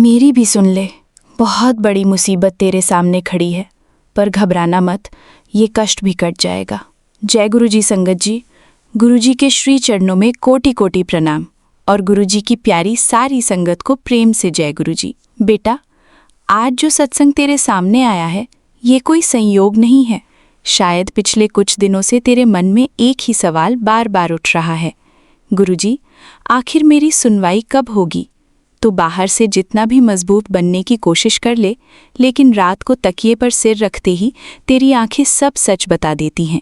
मेरी भी सुन ले। बहुत बड़ी मुसीबत तेरे सामने खड़ी है, पर घबराना मत, ये कष्ट भी कट जाएगा। जय गुरुजी संगत जी। गुरुजी के श्री चरणों में कोटि कोटि प्रणाम और गुरुजी की प्यारी सारी संगत को प्रेम से जय गुरुजी। बेटा, आज जो सत्संग तेरे सामने आया है, ये कोई संयोग नहीं है। शायद पिछले कुछ दिनों से तेरे मन में एक ही सवाल बार बार उठ रहा है, गुरुजी, आखिर मेरी सुनवाई कब होगी? तो बाहर से जितना भी मजबूत बनने की कोशिश कर ले, लेकिन रात को तकिए पर सिर रखते ही तेरी आंखें सब सच बता देती हैं।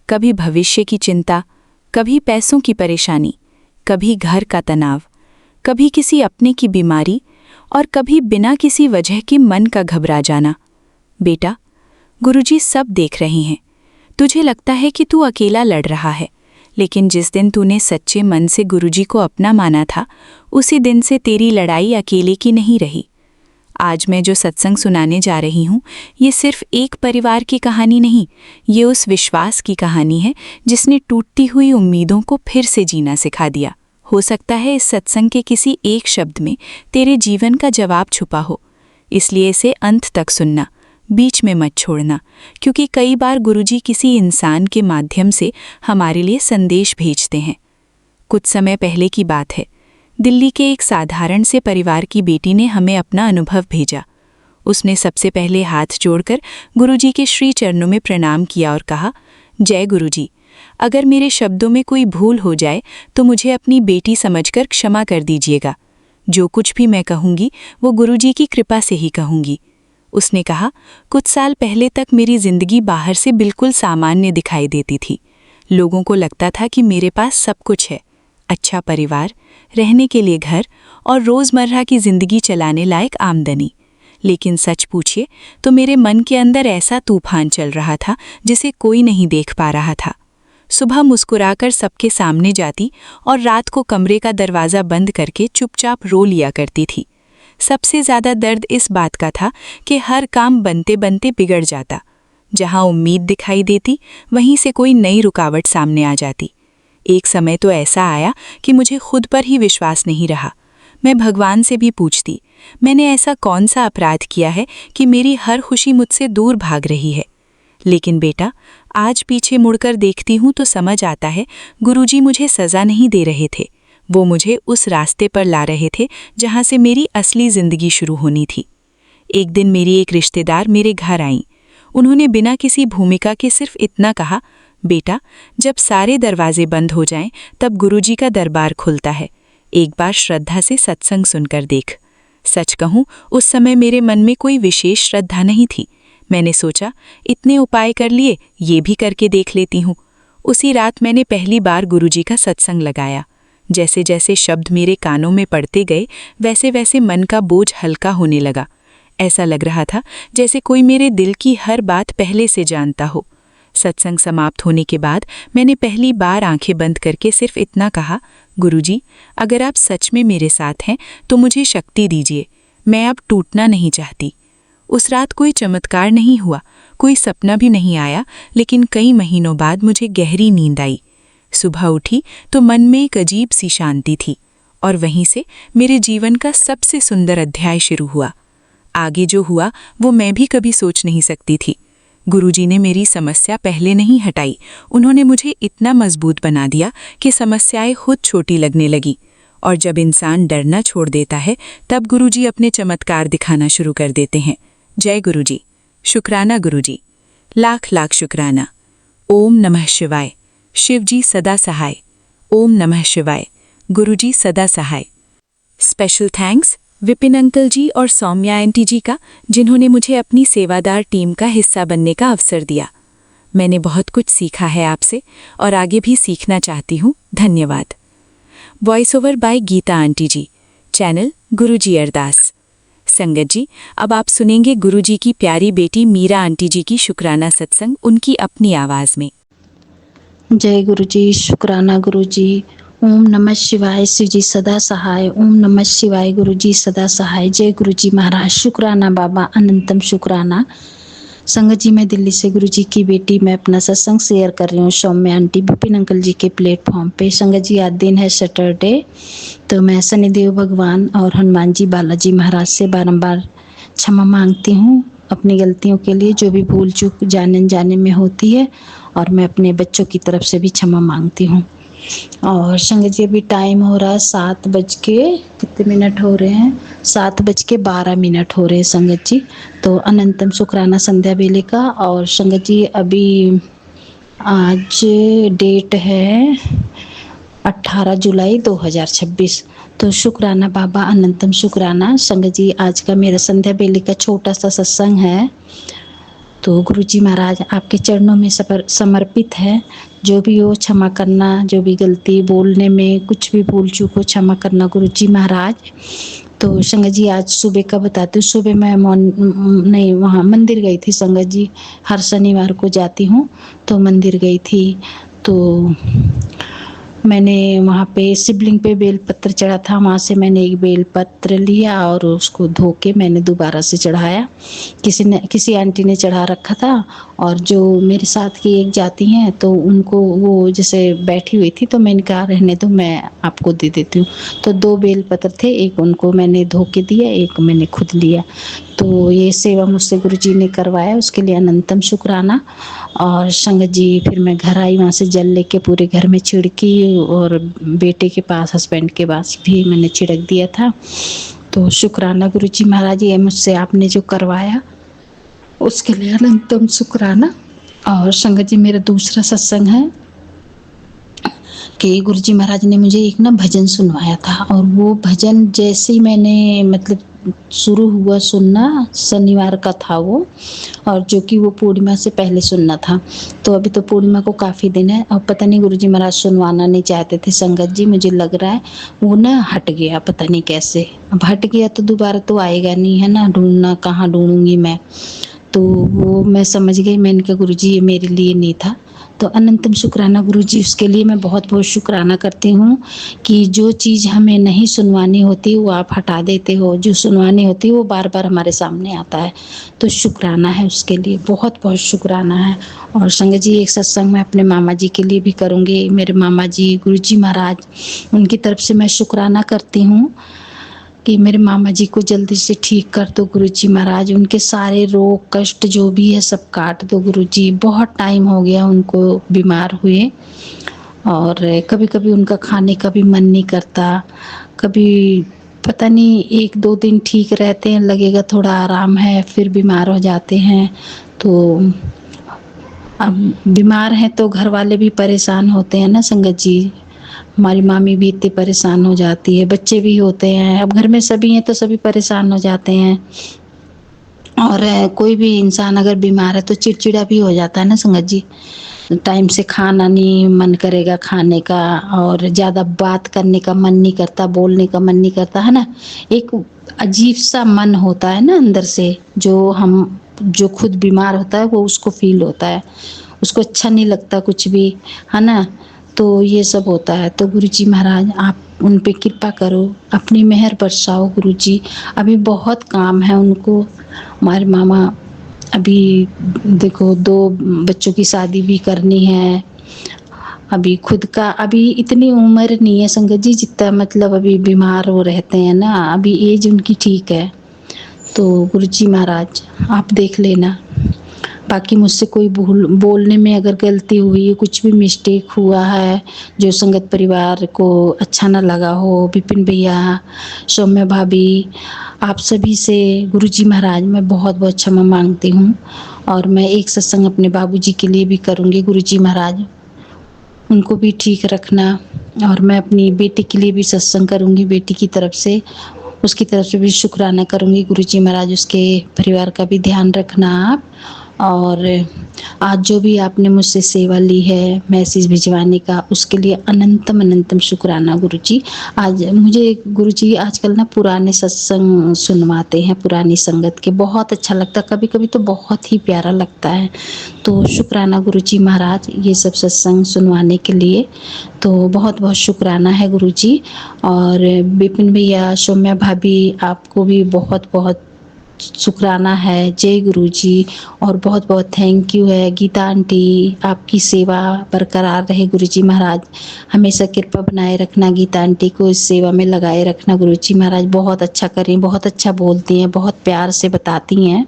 कभी भविष्य की चिंता, कभी पैसों की परेशानी, कभी घर का तनाव, कभी किसी अपने की बीमारी और कभी बिना किसी वजह के मन का घबरा जाना। बेटा, गुरुजी सब देख रहे हैं। तुझे लगता है कि तू अकेला लड़ रहा है, लेकिन जिस दिन तूने सच्चे मन से गुरुजी को अपना माना था, उसी दिन से तेरी लड़ाई अकेले की नहीं रही। आज मैं जो सत्संग सुनाने जा रही हूँ, ये सिर्फ एक परिवार की कहानी नहीं, ये उस विश्वास की कहानी है जिसने टूटती हुई उम्मीदों को फिर से जीना सिखा दिया। हो सकता है इस सत्संग के किसी एक शब्द में तेरे जीवन का जवाब छुपा हो, इसलिए इसे अंत तक सुनना, बीच में मत छोड़ना, क्योंकि कई बार गुरुजी किसी इंसान के माध्यम से हमारे लिए संदेश भेजते हैं। कुछ समय पहले की बात है। दिल्ली के एक साधारण से परिवार की बेटी ने हमें अपना अनुभव भेजा। उसने सबसे पहले हाथ जोड़कर गुरुजी के श्री चरणों में प्रणाम किया और कहा, जय गुरुजी, अगर मेरे शब्दों में कोई भूल हो जाए तो मुझे अपनी बेटी समझकर क्षमा कर दीजिएगा। जो कुछ भी मैं कहूँगी वो गुरुजी की कृपा से ही कहूँगी। उसने कहा, कुछ साल पहले तक मेरी जिंदगी बाहर से बिल्कुल सामान्य दिखाई देती थी। लोगों को लगता था कि मेरे पास सब कुछ है, अच्छा परिवार, रहने के लिए घर और रोज़मर्रा की ज़िंदगी चलाने लायक आमदनी। लेकिन सच पूछिए तो मेरे मन के अंदर ऐसा तूफान चल रहा था जिसे कोई नहीं देख पा रहा था। सुबह मुस्कुराकर सबके सामने जाती और रात को कमरे का दरवाज़ा बंद करके चुपचाप रो लिया करती थी। सबसे ज़्यादा दर्द इस बात का था कि हर काम बनते बनते बिगड़ जाता। जहाँ उम्मीद दिखाई देती, वहीं से कोई नई रुकावट सामने आ जाती। एक समय तो ऐसा आया कि मुझे खुद पर ही विश्वास नहीं रहा। मैं भगवान से भी पूछती, मैंने ऐसा कौन सा अपराध किया है कि मेरी हर खुशी मुझसे दूर भाग रही है? लेकिन बेटा, आज पीछे मुड़कर देखती हूँ तो समझ आता है, गुरुजी मुझे सज़ा नहीं दे रहे थे। वो मुझे उस रास्ते पर ला रहे थे जहाँ से मेरी असली ज़िंदगी शुरू होनी थी। एक दिन मेरी एक रिश्तेदार मेरे घर आईं। उन्होंने बिना किसी भूमिका के सिर्फ इतना कहा, बेटा, जब सारे दरवाजे बंद हो जाएं, तब गुरुजी का दरबार खुलता है। एक बार श्रद्धा से सत्संग सुनकर देख। सच कहूँ, उस समय मेरे मन में कोई विशेष श्रद्धा नहीं थी। मैंने सोचा, इतने उपाय कर लिए, ये भी करके देख लेती हूँ। उसी रात मैंने पहली बार गुरुजी का सत्संग लगाया। जैसे जैसे शब्द मेरे कानों में पड़ते गए, वैसे वैसे मन का बोझ हल्का होने लगा। ऐसा लग रहा था जैसे कोई मेरे दिल की हर बात पहले से जानता हो। सत्संग समाप्त होने के बाद मैंने पहली बार आंखें बंद करके सिर्फ इतना कहा, गुरुजी, अगर आप सच में मेरे साथ हैं तो मुझे शक्ति दीजिए। मैं अब टूटना नहीं चाहती। उस रात कोई चमत्कार नहीं हुआ, कोई सपना भी नहीं आया, लेकिन कई महीनों बाद मुझे गहरी नींद आई। सुबह उठी तो मन में एक अजीब सी शांति थी और वहीं से मेरे जीवन का सबसे सुंदर अध्याय शुरू हुआ। आगे जो हुआ वो मैं भी कभी सोच नहीं सकती थी। गुरुजी ने मेरी समस्या पहले नहीं हटाई, उन्होंने मुझे इतना मजबूत बना दिया कि समस्याएं खुद छोटी लगने लगी। और जब इंसान डरना छोड़ देता है, तब गुरुजी अपने चमत्कार दिखाना शुरू कर देते हैं। जय गुरुजी। शुक्राना गुरुजी, लाख लाख शुक्राना। ओम नमः शिवाय। शिवजी सदा सहाय। ओम नमः शिवाय। गुरुजी सदा सहाय। स्पेशल थैंक्स विपिन अंकल जी और सौम्या आंटी जी का, जिन्होंने मुझे अपनी सेवादार टीम का हिस्सा बनने का अवसर दिया। मैंने बहुत कुछ सीखा है आपसे और आगे भी सीखना चाहती हूँ। धन्यवाद। Voice over by Geeta aunty ji. Channel Guruji Ardas. संगत जी, अब आप सुनेंगे गुरुजी की प्यारी बेटी मीरा आंटी जी की शुक्राना सत्संग, उनकी अपनी आवाज़ में। जय गुरुजी। शुक्राना गुरुजी। ओम नमः शिवाय। शिवजी सदा सहाय। ओम नमः शिवाय। गुरुजी सदा सहाय। जय गुरुजी महाराज। शुक्राना बाबा, अनंतम शुक्राना। संगत जी, मैं दिल्ली से गुरुजी की बेटी मैं अपना सत्संग शेयर कर रही हूँ सौम्या आंटी विपिन अंकल जी के प्लेटफॉर्म पे। संगत जी, आज दिन है सैटरडे, तो मैं शनिदेव भगवान और हनुमान जी बालाजी महाराज से बारंबार क्षमा मांगती हूँ अपनी गलतियों के लिए, जो भी भूल चूक जाने अनजाने में होती है, और मैं अपने बच्चों की तरफ से भी क्षमा मांगती हूँ। और संगत जी, अभी टाइम हो रहा है 7 बज के कितने मिनट हो रहे हैं, 7:12 हो रहे हैं संगत जी। तो अनंतम शुक्राना संध्या बेले का। और संगत जी, अभी आज डेट है 18 जुलाई 2026। तो शुक्राना बाबा, अनंतम शुक्राना। संगत जी, आज का मेरा संध्या बेले का छोटा सा सत्संग है, तो गुरुजी महाराज आपके चरणों में समर्पित है। जो भी हो क्षमा करना, जो भी गलती बोलने में कुछ भी भूल चूक हो क्षमा करना गुरुजी महाराज। तो संगत जी, आज सुबह का बताती हूँ। सुबह मैं नहीं, वहाँ मंदिर गई थी संगत जी, हर शनिवार को जाती हूँ, तो मंदिर गई थी। तो मैंने वहाँ पे शिवलिंग पे बेलपत्र चढ़ा था, वहाँ से मैंने एक बेलपत्र लिया और उसको धो के मैंने दोबारा से चढ़ाया। किसी आंटी ने चढ़ा रखा था, और जो मेरे साथ की एक जाती हैं तो उनको वो जैसे बैठी हुई थी, तो मैंने कहा रहने दो, मैं आपको दे देती हूँ। तो 2 बेलपत्र थे, एक उनको मैंने धो के दिया, एक मैंने खुद लिया। तो ये सेवा मुझसे गुरुजी ने करवाया, उसके लिए अनंतम शुक्राना। और संगत जी, फिर मैं घर आई, वहाँ से जल लेके पूरे घर में छिड़की, और बेटे के पास, हस्बैंड के पास भी मैंने छिड़क दिया था। तो शुक्राना गुरुजी महाराज, ये मुझसे आपने जो करवाया उसके लिए अनंतम शुक्राना। और संगत जी, मेरा दूसरा सत्संग है कि गुरुजी महाराज ने मुझे एक ना भजन सुनवाया था, और वो भजन जैसे ही मैंने मतलब शुरू हुआ सुनना, शनिवार का था वो, और जो कि वो पूर्णिमा से पहले सुनना था। तो अभी तो पूर्णिमा को काफ़ी दिन है, और पता नहीं गुरुजी महाराज सुनवाना नहीं चाहते थे संगत जी, मुझे लग रहा है वो ना हट गया, पता नहीं कैसे। अब हट गया तो दोबारा तो आएगा नहीं, है ना, ढूंढना कहाँ ढूंढूंगी मैं। तो वो मैं समझ गई, मैंने कहा गुरुजी ये मेरे लिए नहीं था। तो अनंतम शुक्राना गुरुजी, उसके लिए मैं बहुत बहुत शुक्राना करती हूँ कि जो चीज़ हमें नहीं सुनवानी होती वो आप हटा देते हो, जो सुनवानी होती है वो बार बार हमारे सामने आता है। तो शुक्राना है उसके लिए, बहुत बहुत शुक्राना है। और संगत जी, एक सत्संग मैं अपने मामा जी के लिए भी करूँगी। मेरे मामा जी गुरुजी महाराज, उनकी तरफ से मैं शुक्राना करती हूँ कि मेरे मामा जी को जल्दी से ठीक कर दो गुरुजी महाराज, उनके सारे रोग कष्ट जो भी है सब काट दो गुरुजी। बहुत टाइम हो गया उनको बीमार हुए, और कभी कभी उनका खाने का भी मन नहीं करता, कभी पता नहीं 1-2 दिन ठीक रहते हैं, लगेगा थोड़ा आराम है, फिर बीमार हो जाते हैं। तो अब बीमार हैं तो घर वाले भी परेशान होते हैं ना संगत जी, हमारी मामी भी इतनी परेशान हो जाती है, बच्चे भी होते हैं, अब घर में सभी हैं तो सभी परेशान हो जाते हैं। और कोई भी इंसान अगर बीमार है तो चिड़चिड़ा भी हो जाता है ना संगत जी, टाइम से खाना नहीं मन करेगा खाने का, और ज़्यादा बात करने का मन नहीं करता, बोलने का मन नहीं करता, है ना। एक अजीब सा मन होता है ना अंदर से, जो खुद बीमार होता है वो उसको फील होता है, उसको अच्छा नहीं लगता कुछ भी, है ना। तो ये सब होता है। तो गुरुजी महाराज आप उन पे कृपा करो, अपनी मेहर बरसाओ गुरुजी। अभी बहुत काम है उनको, हमारे मामा अभी देखो 2 बच्चों की शादी भी करनी है, अभी खुद का अभी इतनी उम्र नहीं है संगत जी जितना मतलब अभी बीमार हो रहते हैं ना, अभी एज उनकी ठीक है। तो गुरुजी महाराज आप देख लेना, बाकी मुझसे कोई भूल बोलने में अगर गलती हुई, कुछ भी मिस्टेक हुआ है जो संगत परिवार को अच्छा ना लगा हो, विपिन भैया, सौम्या भाभी, आप सभी से गुरुजी महाराज मैं बहुत बहुत क्षमा मांगती हूँ। और मैं एक सत्संग अपने बाबूजी के लिए भी करूँगी गुरुजी महाराज, उनको भी ठीक रखना। और मैं अपनी बेटी के लिए भी सत्संग करूँगी, बेटी की तरफ से, उसकी तरफ से भी शुक्राना करूँगी गुरुजी महाराज, उसके परिवार का भी ध्यान रखना आप। और आज जो भी आपने मुझसे सेवा ली है मैसेज भिजवाने का, उसके लिए अनंतम अनंतम शुक्राना गुरुजी। आज मुझे गुरुजी आजकल ना पुराने सत्संग सुनवाते हैं, पुरानी संगत के, बहुत अच्छा लगता है, कभी कभी तो बहुत ही प्यारा लगता है। तो शुक्राना गुरुजी महाराज ये सब सत्संग सुनवाने के लिए, तो बहुत बहुत शुक्राना है गुरुजी। और विपिन भैया, सौम्या भाभी, आपको भी बहुत बहुत शुक्राना है, जय गुरु जी। और बहुत बहुत थैंक यू है गीता आंटी, आपकी सेवा बरकरार रहे गुरु जी महाराज, हमेशा कृपा बनाए रखना, गीता आंटी को इस सेवा में लगाए रखना गुरु जी महाराज। बहुत अच्छा करें, बहुत अच्छा बोलती हैं, बहुत प्यार से बताती हैं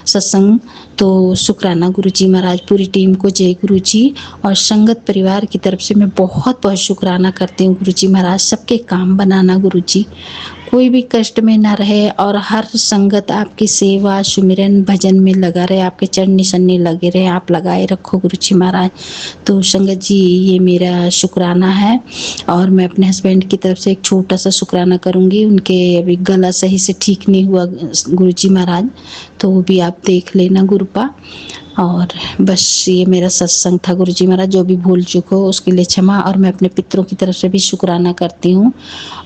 सत्संग। तो शुक्राना गुरु जी महाराज, पूरी टीम को जय गुरु जी। और संगत परिवार की तरफ से मैं बहुत बहुत शुक्राना करती हूँ गुरु जी महाराज, सबके काम बनाना गुरु जी, कोई भी कष्ट में ना रहे और हर संगत आपकी सेवा सुमिरन भजन में लगा रहे, आपके चरण निशाने लगे रहे, आप लगाए रखो गुरु जी महाराज। तो संगत जी ये मेरा शुक्राना है। और मैं अपने हस्बैंड की तरफ से एक छोटा सा शुक्राना करूंगी, उनके अभी गला सही से ठीक नहीं हुआ गुरु जी महाराज, तो वो भी आप देख लेना गुरुपा। और बस ये मेरा सत्संग था गुरु जी महाराज, जो भी भूल चुको उसके लिए क्षमा। और मैं अपने पितरों की तरफ से भी शुक्राना करती हूँ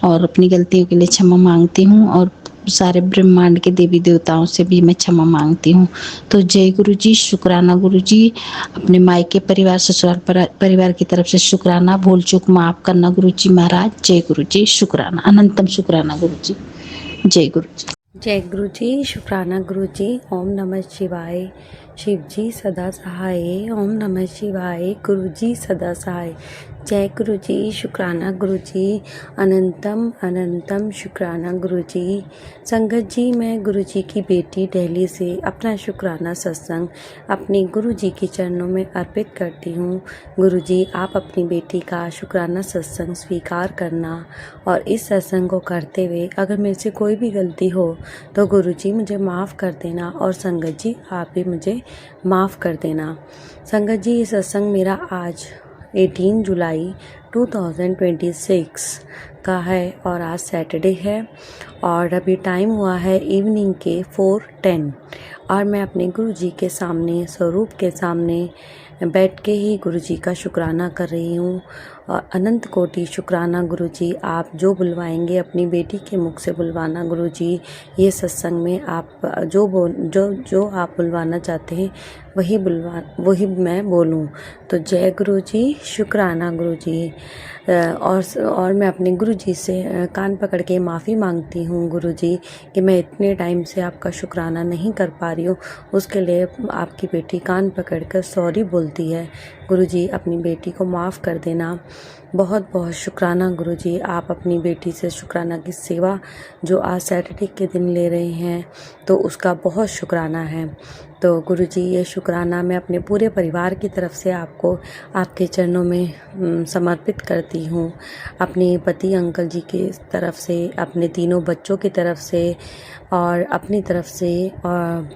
और अपनी गलतियों के लिए क्षमा मांगती हूँ, और सारे ब्रह्मांड के देवी देवताओं से भी मैं क्षमा मांगती हूँ। तो जय गुरु जी, शुक्राना गुरु जी। अपने मायके परिवार ससुराल परिवार की तरफ से शुक्राना, भूल चूक माफ करना गुरु जी महाराज। जय गुरु जी, शुक्राना, अनंतम शुक्राना गुरु जी। जय गुरु जी। जय गुरु जी, शुक्राना गुरु जी। ओम नमः शिवाय। शिव जी सदा सहाय। ओम नमः शिवाय। गुरु जी सदा सहाय। जय गुरु जी, शुक्राना गुरु जी। अनंतम अनंतम शुक्राना गुरु जी। संगत जी, मैं गुरु जी की बेटी दिल्ली से अपना शुक्राना सत्संग अपने गुरु जी के चरणों में अर्पित करती हूँ। गुरु जी, आप अपनी बेटी का शुक्राना सत्संग स्वीकार करना, और इस सत्संग को करते हुए अगर मेरे से कोई भी गलती हो तो गुरु जी मुझे माफ़ कर देना, और संगत जी आप भी मुझे माफ़ कर देना। संगत जी, ये सत्संग मेरा आज 18 जुलाई 2026 का है और आज सैटरडे है, और अभी टाइम हुआ है इवनिंग के 4:10, और मैं अपने गुरु जी के सामने, स्वरूप के सामने बैठ के ही गुरु जी का शुक्राना कर रही हूँ। और अनंत कोटि शुक्राना गुरु जी, आप जो बुलवाएंगे अपनी बेटी के मुख से बुलवाना गुरु जी। ये सत्संग में आप जो आप बुलवाना चाहते हैं वही मैं बोलूँ। तो जय गुरु जी, शुक्राना गुरु जी। और मैं अपने गुरु जी से कान पकड़ के माफ़ी मांगती हूँ गुरु जी कि मैं इतने टाइम से आपका शुक्राना नहीं कर पा रही हूँ। उसके लिए आपकी बेटी कान पकड़ कर सॉरी बोलती है। गुरु जी, अपनी बेटी को माफ़ कर देना। बहुत बहुत शुक्राना गुरु जी, आप अपनी बेटी से शुक्राना की सेवा जो आज सैटरडे के दिन ले रहे हैं तो उसका बहुत शुक्राना है। तो गुरु जी, ये शुक्राना मैं अपने पूरे परिवार की तरफ से आपको आपके चरणों में समर्पित करती हूँ। अपने पति अंकल जी की तरफ से, अपने तीनों बच्चों की तरफ से, और अपनी तरफ से, और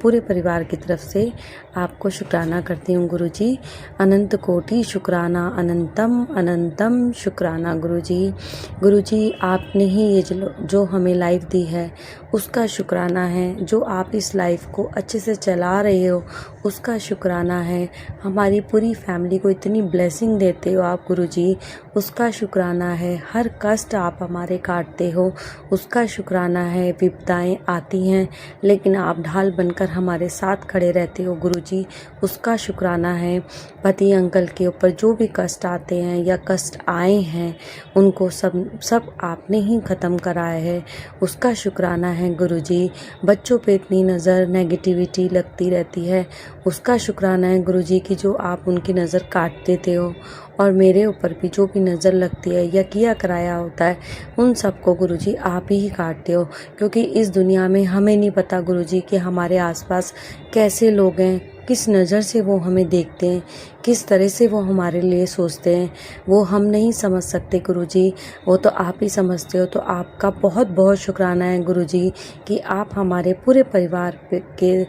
पूरे परिवार की तरफ से आपको शुक्राना करती हूँ गुरु जी। अनंत कोटि शुक्राना, अनंतम अनंतम शुक्राना गुरु जी। गुरु जी, आपने ही ये जो हमें लाइफ दी है उसका शुक्राना है। जो आप इस लाइफ को अच्छे से चला रहे हो उसका शुक्राना है। हमारी पूरी फैमिली को इतनी ब्लेसिंग देते हो आप गुरु जी, उसका शुक्राना है। हर कष्ट आप हमारे काटते हो उसका शुक्राना है। विपदाएं आती हैं लेकिन आप ढाल बनकर हमारे साथ खड़े रहते हो गुरु जी, उसका शुक्राना है। पति अंकल के ऊपर जो भी कष्ट आते हैं या कष्ट आए हैं उनको सब आपने ही ख़त्म कराया है, उसका शुक्राना है गुरु जी। बच्चों पे इतनी नज़र नेगेटिविटी लगती रहती है, उसका शुक्राना है गुरु जी कि जो आप उनकी नज़र काट देते हो, और मेरे ऊपर भी जो भी नज़र लगती है या किया कराया होता है उन सबको गुरु जी आप ही काटते हो। क्योंकि इस दुनिया में हमें नहीं पता गुरु जी कि हमारे आसपास कैसे लोग हैं, किस नज़र से वो हमें देखते हैं, किस तरह से वो हमारे लिए सोचते हैं, वो हम नहीं समझ सकते गुरु जी, वो तो आप ही समझते हो। तो आपका बहुत बहुत शुक्राना है गुरु जी कि आप हमारे पूरे परिवार के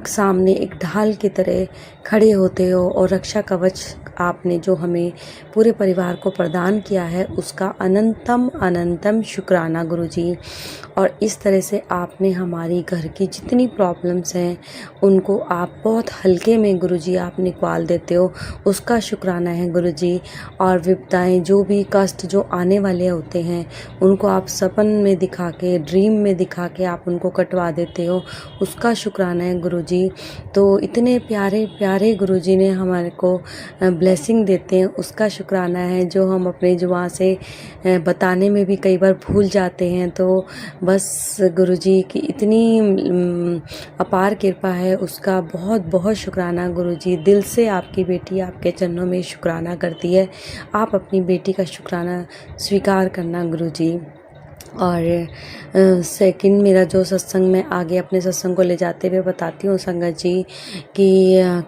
सामने एक ढाल की तरह खड़े होते हो, और रक्षा कवच आपने जो हमें पूरे परिवार को प्रदान किया है उसका अनंतम अनंतम शुक्राना गुरु जी। और इस तरह से आपने हमारी घर की जितनी प्रॉब्लम्स हैं उनको आप बहुत हल्के में गुरुजी आप निकाल देते हो, उसका शुक्राना है गुरुजी। और विपदाएं जो भी कष्ट जो आने वाले होते हैं उनको आप सपन में दिखा के, ड्रीम में दिखा के आप उनको कटवा देते हो, उसका शुक्राना है गुरुजी। तो इतने प्यारे प्यारे गुरुजी ने हमारे को ब्लेसिंग देते हैं, उसका शुक्राना है, जो हम अपनी जुबान से बताने में भी कई बार भूल जाते हैं। तो बस गुरुजी की इतनी अपार कृपा है, उसका बहुत बहुत शुक्राना गुरुजी। दिल से आपकी बेटी आपके चरणों में शुक्राना करती है। आप अपनी बेटी का शुक्राना स्वीकार करना गुरुजी। और सेकंड मेरा जो सत्संग में आगे अपने सत्संग को ले जाते हुए बताती हूँ संगत जी कि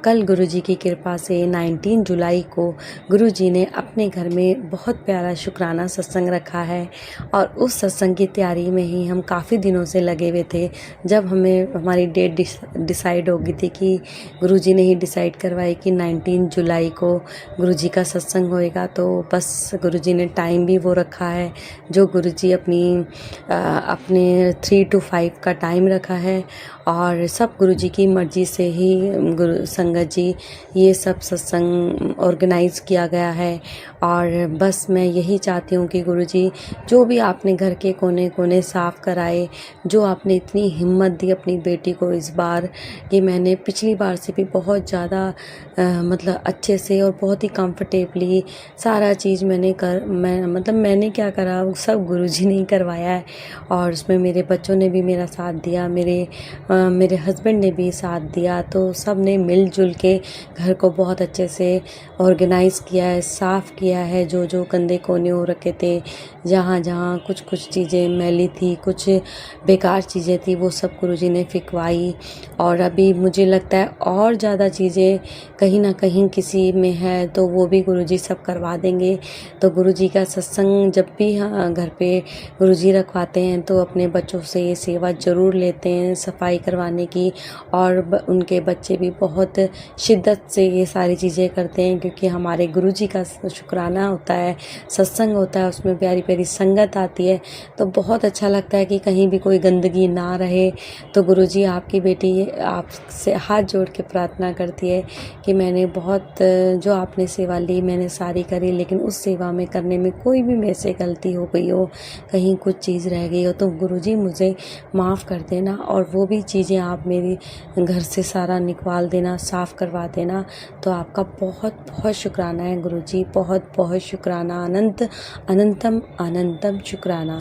कल गुरुजी की कृपा से 19 जुलाई को गुरुजी ने अपने घर में बहुत प्यारा शुक्राना सत्संग रखा है। और उस सत्संग की तैयारी में ही हम काफ़ी दिनों से लगे हुए थे। जब हमें हमारी डेट डिसाइड हो गई थी कि गुरुजी ने ही डिसाइड करवाई कि 19 जुलाई को गुरुजी का सत्संग होएगा, तो बस गुरुजी ने टाइम भी वो रखा है जो गुरुजी अपने 3 to 5 का टाइम रखा है। और सब गुरुजी की मर्जी से ही गुरु संगत जी ये सब सत्संग ऑर्गेनाइज किया गया है। और बस मैं यही चाहती हूँ कि गुरुजी जो भी आपने घर के कोने कोने साफ़ कराए, जो आपने इतनी हिम्मत दी अपनी बेटी को इस बार, कि मैंने पिछली बार से भी बहुत ज़्यादा मतलब अच्छे से और बहुत ही कंफर्टेबली सारा चीज़ मैंने क्या करा, सब गुरुजी ने ही करवाया है। और उसमें मेरे बच्चों ने भी मेरा साथ दिया, मेरे हस्बैंड ने भी साथ दिया। तो सब ने मिलजुल के घर को बहुत अच्छे से ऑर्गेनाइज़ किया है, साफ़ किया है। जो जो गंदे कोने हो रखे थे, जहाँ जहाँ कुछ चीज़ें मैली थी, कुछ बेकार चीज़ें थी, वो सब गुरुजी ने फिकवाई। और अभी मुझे लगता है और ज़्यादा चीज़ें कहीं ना कहीं किसी में है, तो वो भी गुरुजी सब करवा देंगे। तो गुरुजी का सत्संग जब भी घर पे गुरुजी रखवाते हैं तो अपने बच्चों से ये सेवा ज़रूर लेते हैं सफाई करवाने की। और उनके बच्चे भी बहुत शिद्दत से ये सारी चीज़ें करते हैं, क्योंकि हमारे गुरुजी का शुक्राना होता है, सत्संग होता है, उसमें प्यारी प्यारी संगत आती है। तो बहुत अच्छा लगता है कि कहीं भी कोई गंदगी ना रहे। तो गुरुजी आपकी बेटी आपसे हाथ जोड़ के प्रार्थना करती है कि मैंने बहुत जो आपने सेवा ली मैंने सारी करी, लेकिन उस सेवा में करने में कोई भी मेरे से गलती हो गई हो, कहीं कुछ चीज़ रह गई हो, तो गुरुजी मुझे माफ़ कर देना। और वो भी चीज़ें आप मेरी घर से सारा निकाल देना, साफ़ करवा देना। तो आपका बहुत बहुत शुक्राना है गुरुजी, बहुत बहुत शुक्राना, अनंतम अनंतम शुक्राना।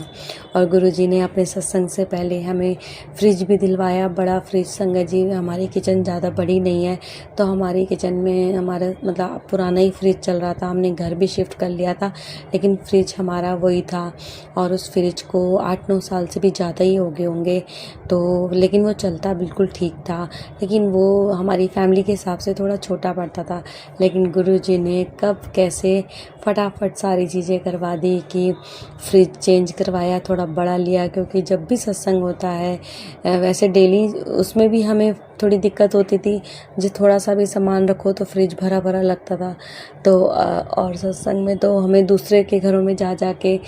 और गुरुजी ने अपने सत्संग से पहले हमें फ्रिज भी दिलवाया, बड़ा फ्रिज। संगत जी हमारी किचन ज़्यादा बड़ी नहीं है, तो हमारी किचन में हमारा मतलब पुराना ही फ्रिज चल रहा था। हमने घर भी शिफ्ट कर लिया था, लेकिन फ्रिज हमारा वही था। और उस फ्रिज को 8-9 साल से भी ज़्यादा ही हो गए होंगे, तो लेकिन वो चलता बिल्कुल ठीक था। लेकिन वो हमारी फैमिली के हिसाब से थोड़ा छोटा पड़ता था। लेकिन गुरुजी ने कब कैसे फटाफट सारी चीज़ें करवा दी कि फ्रिज चेंज करवाया, थोड़ा बड़ा लिया, क्योंकि जब भी सत्संग होता है वैसे डेली उसमें भी हमें थोड़ी दिक्कत होती थी, जो थोड़ा सा भी सामान रखो तो फ्रिज भरा भरा लगता था। तो और सत्संग में तो हमें दूसरे के घरों में जा के,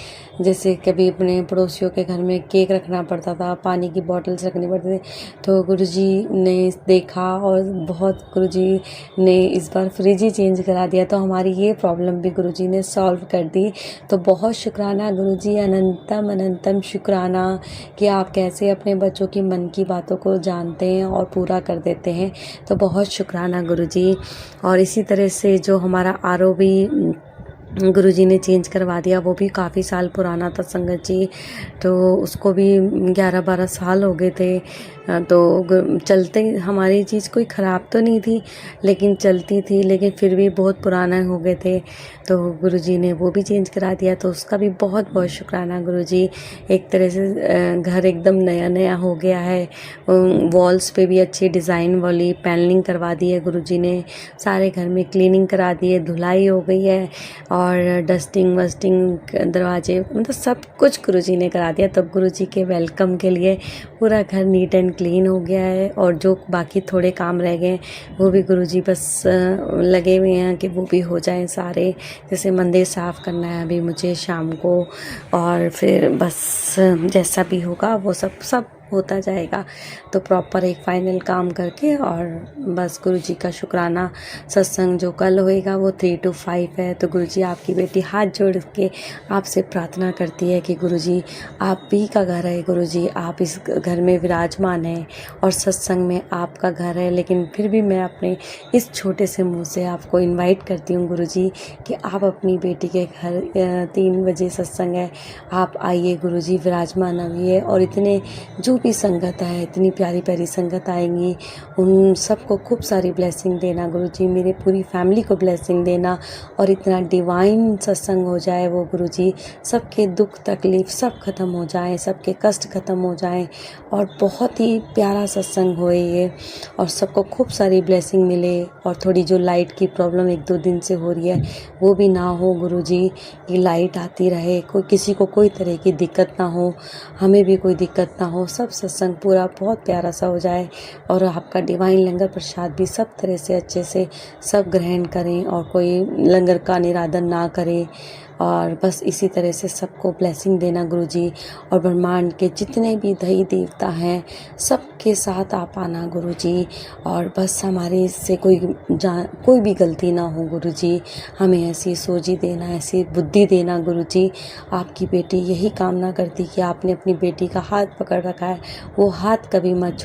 जैसे कभी अपने पड़ोसियों के घर में केक रखना पड़ता था, पानी की बॉटल्स रखनी पड़ती थी। तो गुरुजी ने देखा और बहुत गुरुजी ने इस बार फ्रिज ही चेंज करा दिया, तो हमारी ये प्रॉब्लम भी गुरुजी ने सॉल्व कर दी। तो बहुत शुक्राना गुरुजी, अनंतम अनंतम शुक्राना कि आप कैसे अपने बच्चों की मन की बातों को जानते हैं और पूरा कर देते हैं। तो बहुत शुक्राना गुरुजी। और इसी तरह से जो हमारा आरओ भी गुरुजी ने चेंज करवा दिया, वो भी काफ़ी साल पुराना था संगत जी, तो उसको भी 11-12 साल हो गए थे। तो चलते हमारी चीज़ कोई ख़राब तो नहीं थी, लेकिन चलती थी, लेकिन फिर भी बहुत पुराना हो गए थे। तो गुरुजी ने वो भी चेंज करा दिया, तो उसका भी बहुत बहुत शुक्राना गुरुजी। एक तरह से घर एकदम नया नया हो गया है। वॉल्स पे भी अच्छी डिज़ाइन वाली पैनलिंग करवा दी है गुरुजी ने, सारे घर में क्लीनिंग करा दी है, धुलाई हो गई है, और डस्टिंग वस्टिंग, दरवाजे, मतलब सब कुछ गुरुजी ने करा दिया। तब गुरुजी के वेलकम के लिए पूरा घर नीट एंड क्लीन हो गया है। और जो बाकी थोड़े काम रह गए वो भी गुरुजी बस लगे हुए हैं कि वो भी हो जाएं सारे। जैसे मंदिर साफ़ करना है अभी मुझे शाम को, और फिर बस जैसा भी होगा वो सब होता जाएगा। तो प्रॉपर एक फाइनल काम करके और बस गुरुजी का शुक्राना सत्संग जो कल होएगा वो 3 to 5 है। तो गुरुजी आपकी बेटी हाथ जोड़ के आपसे प्रार्थना करती है कि गुरुजी आप ही का घर है, गुरुजी आप इस घर में विराजमान हैं और सत्संग में आपका घर है, लेकिन फिर भी मैं अपने इस छोटे से मुंह से आपको इनवाइट करती हूँ गुरुजी कि आप अपनी बेटी के घर 3 बजे सत्संग है, आप आइए गुरुजी, विराजमान आइए और इतने जो भी संगत है, इतनी प्यारी प्यारी संगत आएंगी, उन सबको खूब सारी ब्लेसिंग देना गुरुजी, मेरे पूरी फैमिली को ब्लेसिंग देना और इतना डिवाइन सत्संग हो जाए वो गुरुजी, सबके दुख तकलीफ सब खत्म हो जाए, सबके कष्ट खत्म हो जाए और बहुत ही प्यारा सत्संग होए ये और सबको खूब सारी ब्लेसिंग मिले और थोड़ी जो लाइट की प्रॉब्लम 1-2 दिन से हो रही है वो भी ना हो गुरुजी, ये लाइट आती रहे, कोई किसी को कोई तरह की दिक्कत ना हो, हमें भी कोई दिक्कत ना हो, सब सत्संग पूरा बहुत प्यारा सा हो जाए और आपका डिवाइन लंगर प्रसाद भी सब तरह से अच्छे से सब ग्रहण करें और कोई लंगर का निरादन ना करे और बस इसी तरह से सबको ब्लेसिंग देना गुरुजी और ब्रह्मांड के जितने भी देवी देवता हैं सबके साथ आप आना गुरुजी और बस हमारे से कोई भी गलती ना हो गुरुजी, हमें ऐसी सोची देना, ऐसी बुद्धि देना गुरुजी। आपकी बेटी यही कामना करती कि आपने अपनी बेटी का हाथ पकड़ रखा है वो हाथ कभी मत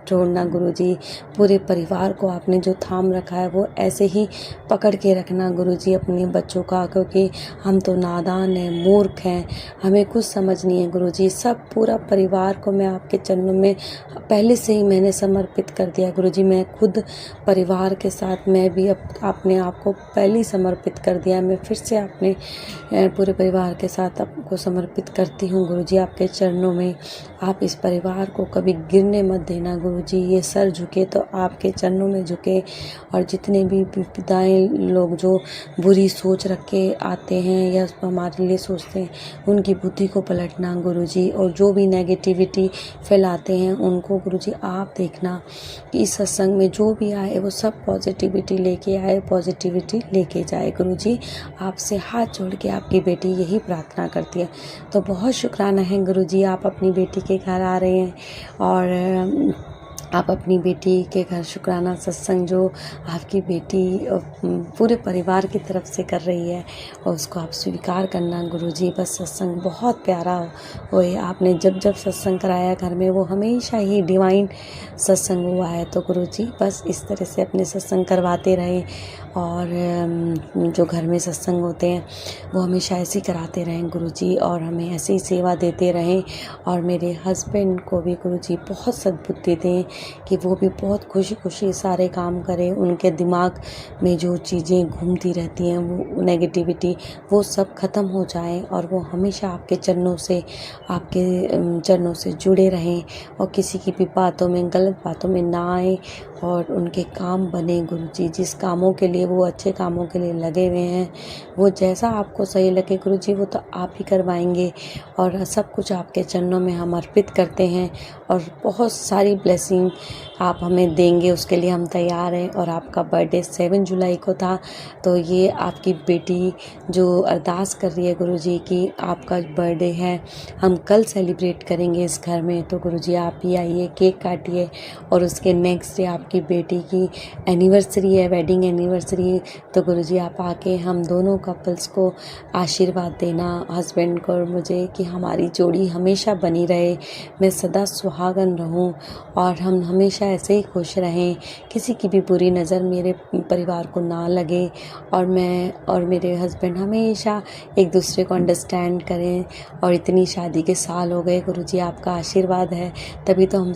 छोड़ना गुरुजी, पूरे परिवार को आपने जो थाम रखा है वो ऐसे ही पकड़ के रखना गुरुजी अपने बच्चों का, क्योंकि हम तो नादान हैं, मूर्ख हैं, हमें कुछ समझ नहीं है गुरुजी। सब पूरा परिवार को मैं आपके चरणों में पहले से ही मैंने समर्पित कर दिया गुरुजी, मैं खुद परिवार के साथ मैं भी अपने आप को पहले ही समर्पित कर दिया, मैं फिर से अपने पूरे परिवार के साथ आपको समर्पित करती हूँ गुरुजी आपके चरणों में। आप इस परिवार को कभी गिरने मत देना गुरुजी, ये सर झुके तो आपके चरणों में झुके और जितने भी विपदाएं लोग जो बुरी सोच रख के आते हैं या हमारे लिए सोचते हैं उनकी बुद्धि को पलटना गुरुजी और जो भी नेगेटिविटी फैलाते हैं उनको गुरुजी आप देखना कि इस सत्संग में जो भी आए वो सब पॉजिटिविटी लेके आए, पॉजिटिविटी लेके जाए गुरुजी। आपसे हाथ जोड़ के आपकी बेटी यही प्रार्थना करती है। तो बहुत शुक्राना है गुरुजी, आप अपनी बेटी के घर आ रहे हैं और आप अपनी बेटी के घर शुक्राना सत्संग जो आपकी बेटी पूरे परिवार की तरफ से कर रही है और उसको आप स्वीकार करना गुरुजी। बस सत्संग बहुत प्यारा होए, आपने जब जब सत्संग कराया घर में वो हमेशा ही डिवाइन सत्संग हुआ है। तो गुरुजी बस इस तरह से अपने सत्संग करवाते रहें और जो घर में सत्संग होते हैं वो हमेशा ऐसे ही कराते रहें गुरुजी और हमें ऐसे ही सेवा देते रहें और मेरे हस्बैंड को भी गुरुजी बहुत सद्बुद्धि दें कि वो भी बहुत खुशी खुशी सारे काम करें, उनके दिमाग में जो चीज़ें घूमती रहती हैं वो नेगेटिविटी वो सब ख़त्म हो जाए और वो हमेशा आपके चरणों से जुड़े रहें और किसी की भी बातों में गलत बातों में ना आए और उनके काम बने गुरुजी। जिस कामों के लिए वो अच्छे कामों के लिए लगे हुए हैं वो जैसा आपको सही लगे गुरुजी वो तो आप ही करवाएंगे और सब कुछ आपके चरणों में हम अर्पित करते हैं और बहुत सारी ब्लेसिंग आप हमें देंगे उसके लिए हम तैयार हैं। और आपका बर्थडे 7 जुलाई को था तो ये आपकी बेटी जो अरदास कर रही है गुरुजी कि आपका बर्थडे है हम कल सेलिब्रेट करेंगे इस घर में, तो गुरुजी आप ही आइए, केक काटिए और उसके नेक्स्ट डे आपकी बेटी की एनिवर्सरी है, वेडिंग एनिवर्सरी। तो गुरुजी आप आके हम दोनों कपल्स को आशीर्वाद देना, हस्बैंड को और मुझे, कि हमारी जोड़ी हमेशा बनी रहे, मैं सदा सुहागन रहूं और हम हमेशा ऐसे ही खुश रहें, किसी की भी बुरी नज़र मेरे परिवार को ना लगे और मैं और मेरे हस्बैंड हमेशा एक दूसरे को अंडरस्टैंड करें। और इतनी शादी के साल हो गए गुरुजी, आपका आशीर्वाद है तभी तो हम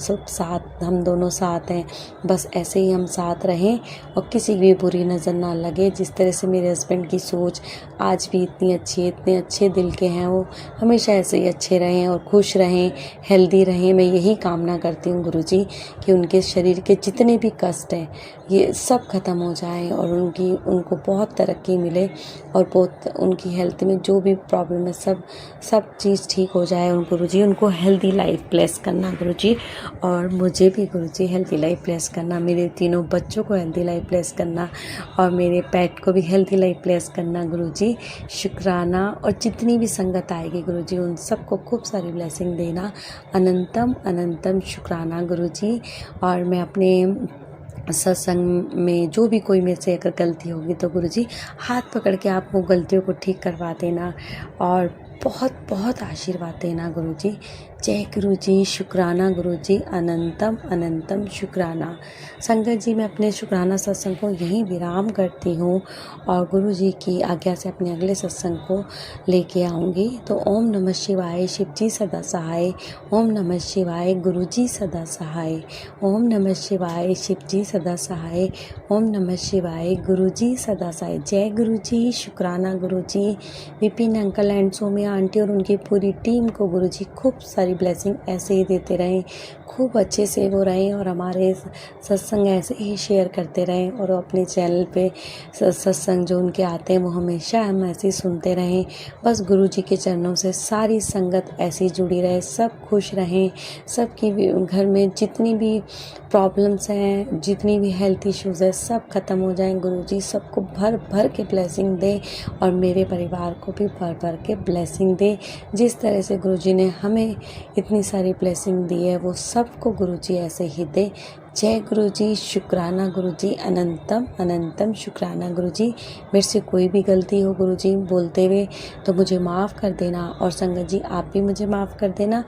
दोनों साथ हैं। बस ऐसे ही हम साथ रहें और किसी की भी बुरी नज़र ना लगे। जिस तरह से मेरे हस्बैंड की सोच आज भी इतनी अच्छी है, इतने अच्छे दिल के हैं, वो हमेशा ऐसे ही अच्छे रहें और खुश रहें, हेल्दी रहें। मैं यही कामना करती हूँ गुरुजी कि उनके शरीर के जितने भी कष्ट हैं ये सब ख़त्म हो जाएं और उनको बहुत तरक्की मिले और बहुत उनकी हेल्थ में जो भी प्रॉब्लम है सब चीज़ ठीक हो जाए। गुरुजी उनको हेल्दी लाइफ ब्लेस करना गुरुजी और मुझे भी गुरुजी हेल्दी लाइफ ब्लेस करना। करना, मेरे तीनों बच्चों को हेल्दी लाइफ ब्लेस करना और मेरे पेट को भी हेल्दी लाइफ ब्लेस करना गुरुजी, शुक्राना। और जितनी भी संगत आएगी गुरुजी उन सबको खूब सारी ब्लेसिंग देना, अनंतम अनंतम शुक्राना गुरुजी। और मैं अपने सत्संग में जो भी कोई मेरे से अगर गलती होगी तो गुरुजी हाथ पकड़ के आप वो गलतियों को ठीक करवा देना और बहुत बहुत आशीर्वाद देना गुरुजी। जय गुरुजी, शुक्राना गुरुजी, अनंतम अनंतम शुक्राना। संगत जी, मैं अपने शुक्राना सत्संग को यहीं विराम करती हूँ और गुरुजी की आज्ञा से अपने अगले सत्संग को लेके आऊँगी। तो ओम नमः शिवाय, शिव जी सदा सहाय। ओम नमः शिवाय, गुरुजी सदा सहाय। ओम नमः शिवाय, शिव जी सदा सहाय। ओम नमः शिवाय, गुरुजी सदा सहाय। जय गुरुजी, शुक्राना गुरुजी। Vipin uncle and Somiya aunty और उनकी पूरी टीम को गुरुजी खूब सारी ब्लेसिंग ऐसे ही देते रहें, खूब अच्छे से वो रहें और हमारे सत्संग ऐसे ही शेयर करते रहें और अपने चैनल पे सत्संग जो उनके आते हैं वो हमेशा हम ऐसे ही सुनते रहें। बस गुरुजी के चरणों से सारी संगत ऐसी जुड़ी रहे, सब खुश रहें, सबकी घर में जितनी भी प्रॉब्लम्स हैं, जितनी भी हेल्थ इश्यूज़ है, सब ख़त्म हो जाएं। गुरुजी सबको भर भर के ब्लेसिंग दे और मेरे परिवार को भी भर भर के ब्लेसिंग दे। जिस तरह से गुरुजी ने हमें इतनी सारी ब्लेसिंग दी है वो सबको गुरुजी ऐसे ही दे। जय गुरुजी, शुक्राना गुरुजी, अनंतम अनंतम शुक्राना गुरुजी। मेरे से कोई भी गलती हो गुरुजी बोलते हुए तो मुझे माफ़ कर देना और संगत जी आप भी मुझे माफ़ कर देना।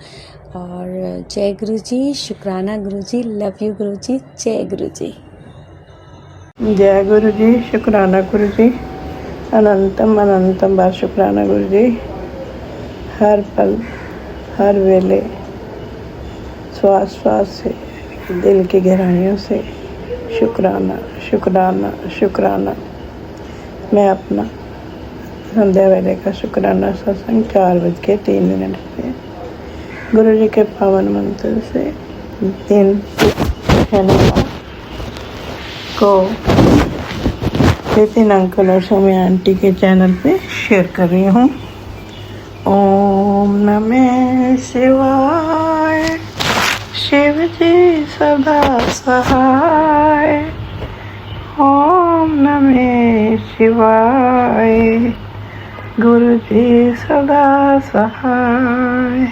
और जय गुरुजी, शुक्राना गुरुजी, लव यू गुरुजी, जय गुरुजी। जय गुरु जी, शुक्राना गुरु जी, अनंतम अनंतम बार शुक्राना गुरु जी। हर पल हर वेले श्वास श्वास से दिल की गहराइयों से शुक्राना शुक्राना शुक्राना। मैं अपना संध्या वेले का शुक्राना सत्संग 4:03 से गुरु जी के पावन मंत्र से दिन को विपिन अंकल और सोम्या आंटी के चैनल पे शेयर कर रही हूँ। ओम नमः शिवाय, शिव जी सदा सहाय। ओम नमः शिवाय, गुरु जी सदा सहाय।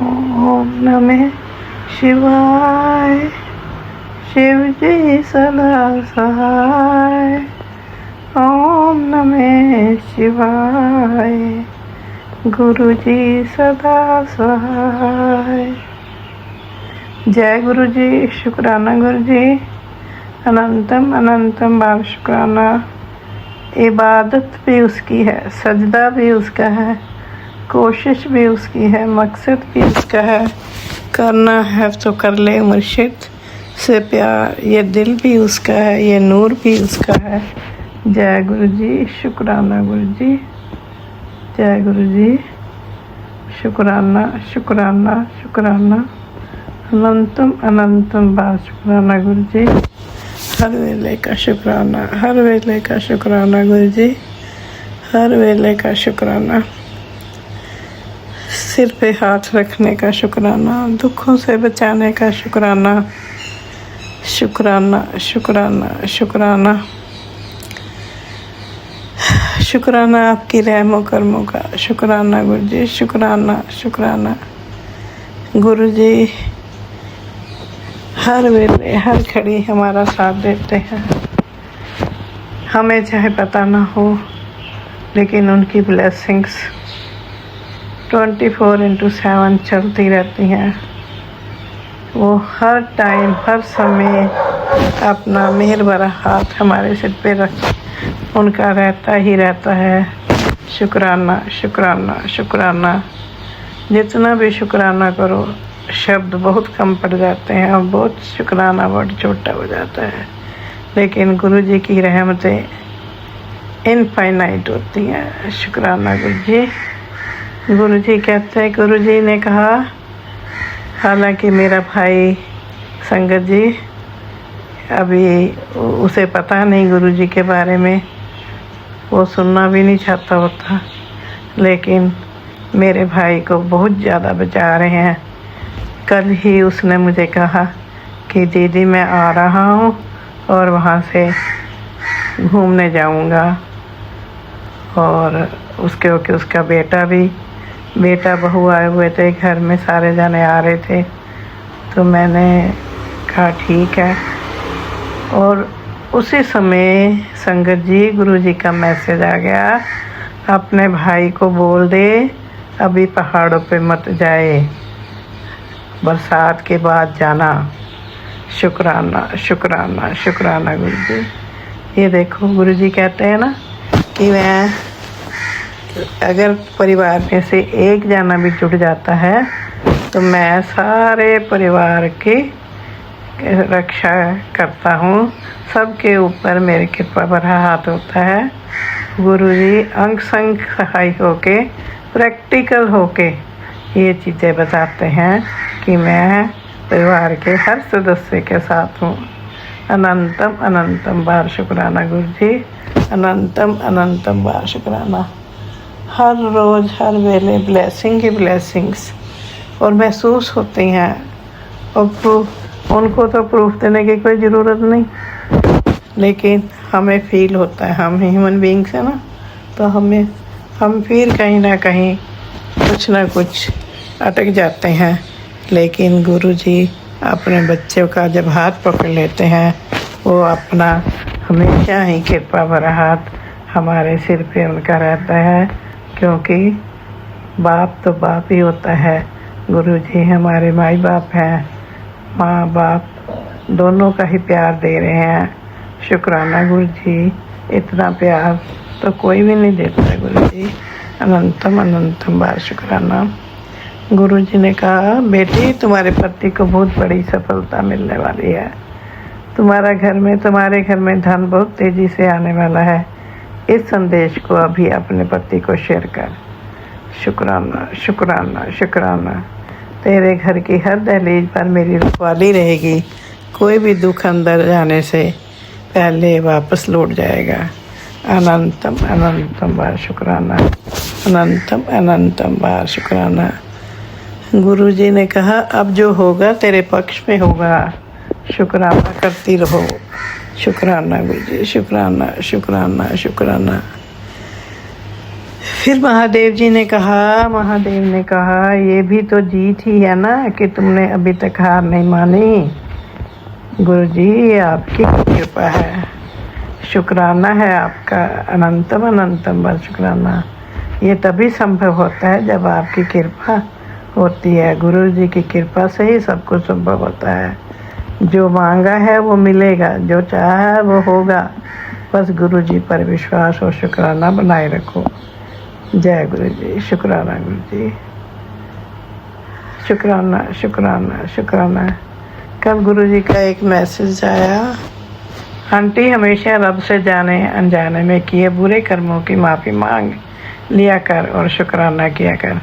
ओम नमः शिवाय, शिव जी सदा सहाय। ओम नमः शिवाय, गुरु जी सदा सहाय। जय गुरु जी, शुक्राना गुरु जी, अनंतम अनंतम बार शुक्राना। इबादत भी उसकी है, सजदा भी उसका है, कोशिश भी उसकी है, मकसद भी उसका है। करना है तो कर ले मुर्शिद से प्यार, ये दिल भी उसका है, ये नूर भी उसका है। जय गुरु जी, शुक्राना गुरु जी, जय गुरु जी, शुक्राना शुक्राना शुक्राना, अनंतम अनंतम बार शुक्राना गुरु जी। हर वेले का शुक्राना, हर वेले का शुक्राना गुरु जी, हर वेले का शुक्राना। सिर पे हाथ रखने का शुक्राना, दुखों से बचाने का शुक्राना, शुक्राना शुक्राना शुक्राना। शुक्राना आपकी रहमो कर्मों का, शुक्राना गुरु जी, शुक्राना शुक्राना गुरु जी। हर वेले हर घड़ी हमारा साथ देते हैं, हमें चाहे पता ना हो लेकिन उनकी ब्लेसिंग्स 24/7 चलती रहती हैं। वो हर टाइम हर समय अपना मेहर भरा हाथ हमारे सिर पे रख उनका रहता ही रहता है। शुक्राना शुक्राना शुक्राना। जितना भी शुक्राना करो शब्द बहुत कम पड़ जाते हैं और बहुत शुक्राना बहुत छोटा हो जाता है, लेकिन गुरु जी की रहमतें इनफाइनाइट होती हैं। शुक्राना गुरु जी। गुरु जी कहते हैं, गुरु जी ने कहा, हालांकि मेरा भाई संगत जी अभी उसे पता नहीं गुरु जी के बारे में, वो सुनना भी नहीं चाहता होता, लेकिन मेरे भाई को बहुत ज़्यादा बचा रहे हैं। कल ही उसने मुझे कहा कि दीदी मैं आ रहा हूँ और वहाँ से घूमने जाऊँगा। और उसका बेटा बहू आए हुए थे, घर में सारे जने आ रहे थे। तो मैंने कहा ठीक है। और उसी समय संगत जी गुरुजी का मैसेज आ गया, अपने भाई को बोल दे अभी पहाड़ों पे मत जाए, बरसात के बाद जाना। शुक्राना शुक्राना शुक्राना गुरुजी। ये देखो गुरुजी कहते हैं ना कि मैं अगर परिवार में से एक जना भी जुड़ जाता है तो मैं सारे परिवार की रक्षा करता हूँ, सबके ऊपर मेरी कृपा भरा हाथ होता है। गुरुजी अंग संग सहाय होके, प्रैक्टिकल होके ये चीज़ें बताते हैं कि मैं परिवार के हर सदस्य के साथ हूँ। अनंतम अनंतम बार शुक्राना गुरुजी, अनंतम अनंतम बार शुक्राना। हर रोज़ हर वेले ब्लेसिंग ही ब्लेसिंग्स और महसूस होती हैं। और उनको तो प्रूफ देने की कोई ज़रूरत नहीं, लेकिन हमें फील होता है, हम ह्यूमन बीइंग्स हैं ना, तो हम फिर कहीं ना कहीं कुछ ना कुछ अटक जाते हैं। लेकिन गुरुजी अपने बच्चों का जब हाथ पकड़ लेते हैं, वो अपना हमेशा ही कृपा भरा हाथ हमारे सिर पे उनका रहता है, क्योंकि बाप तो बाप ही होता है। गुरुजी हमारे माई बाप हैं, माँ बाप दोनों का ही प्यार दे रहे हैं। शुक्राना गुरुजी, इतना प्यार तो कोई भी नहीं देता गुरुजी। अनंतम अनंतम बार शुक्राना। गुरुजी ने कहा बेटी तुम्हारे पति को बहुत बड़ी सफलता मिलने वाली है, तुम्हारे घर में धन बहुत तेजी से आने वाला है। इस संदेश को अभी अपने पति को शेयर कर। शुक्राना शुक्राना शुक्राना। तेरे घर की हर दहलीज पर मेरी रखवाली रहेगी, कोई भी दुख अंदर जाने से पहले वापस लौट जाएगा। अनंतम अनंतम बार शुक्राना, अनंतम अनंतम बार शुक्राना। गुरुजी ने कहा अब जो होगा तेरे पक्ष में होगा, शुक्राना करती रहो। शुक्राना गुरुजी, शुक्राना शुक्राना शुक्राना। फिर महादेव ने कहा ये भी तो जीत ही है ना कि तुमने अभी तक हार नहीं मानी। गुरुजी ये आपकी कृपा है, शुक्राना है आपका। अनंतम अनंतम बार शुक्राना। ये तभी संभव होता है जब आपकी कृपा होती है। गुरुजी की कृपा से ही सब कुछ संभव होता है। जो मांगा है वो मिलेगा, जो चाहा है वो होगा। बस गुरुजी पर विश्वास और शुक्राना बनाए रखो। जय गुरुजी। शुक्राना गुरुजी, शुक्राना शुक्राना शुक्राना। कल गुरुजी का एक मैसेज आया, आंटी हमेशा रब से जाने अनजाने में किए बुरे कर्मों की माफ़ी मांग लिया कर और शुक्राना किया कर।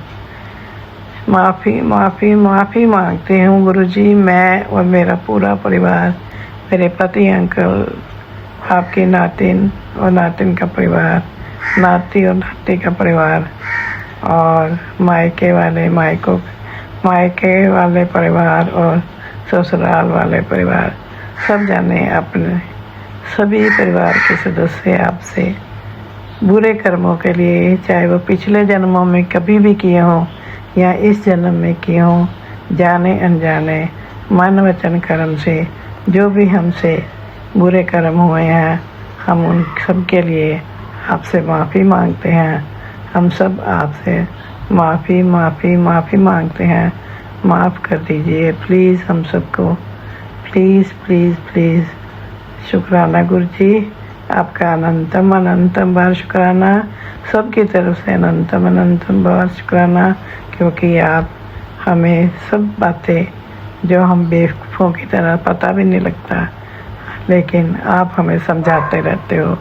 माफ़ी माफ़ी माफ़ी मांगती हूँ गुरुजी, मैं और मेरा पूरा परिवार, मेरे पति अंकल, आपकी नातिन और नातिन का परिवार, नाती और नाती का परिवार, और मायके वाले परिवार और ससुराल वाले परिवार, सब जाने अपने सभी परिवार के सदस्य आपसे बुरे कर्मों के लिए, चाहे वो पिछले जन्मों में कभी भी किए हों या इस जन्म में किए हों, जाने अनजाने मन वचन कर्म से जो भी हमसे बुरे कर्म हुए हैं, हम उन सब के लिए आपसे माफ़ी मांगते हैं। हम सब आपसे माफ़ी माफ़ी माफ़ी मांगते हैं। माफ़ कर दीजिए प्लीज़ हम सबको, प्लीज़ प्लीज़ प्लीज़। शुक्राना गुरुजी, आपका अनंतम अनंतम बार शुक्राना। सबकी तरफ से अनंतम अनंतम बार शुक्राना, क्योंकि आप हमें सब बातें जो हम बेवकूफ़ों की तरह पता भी नहीं लगता, लेकिन आप हमें समझाते रहते हो,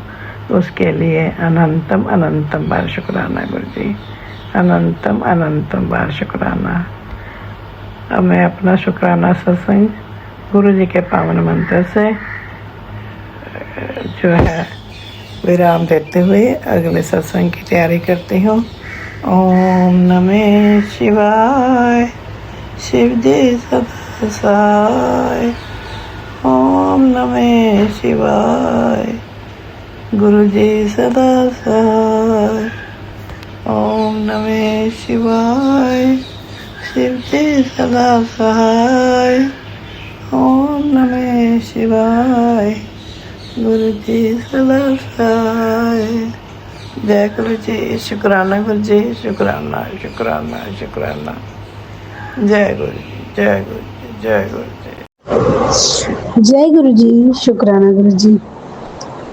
उसके लिए अनंतम अनंतम बार शुक्राना गुरुजी। अनंतम अनंतम बार शुक्राना। अब मैं अपना शुक्राना सत्संग गुरुजी के पावन मंत्र से जो है विराम देते हुए अगले सत्संग की तैयारी करती हूँ। ओम नमः शिवाय। शिव जी सदा सहाय। ओम नमः शिवाय। गुरु जी सदा सहाय। ओम नमः शिवाय। शिव जी सदा सहाय। ओम नमः शिवाय। गुरु जी सदा सहाय। जय गुरु जी। शुक्राना गुरु जी। शुक्राना शुक्राना शुक्राना। जय गुरु जी। जय गुरु जी। जय गुरु जी। जय गुरु जी। शुक्राना गुरु जी।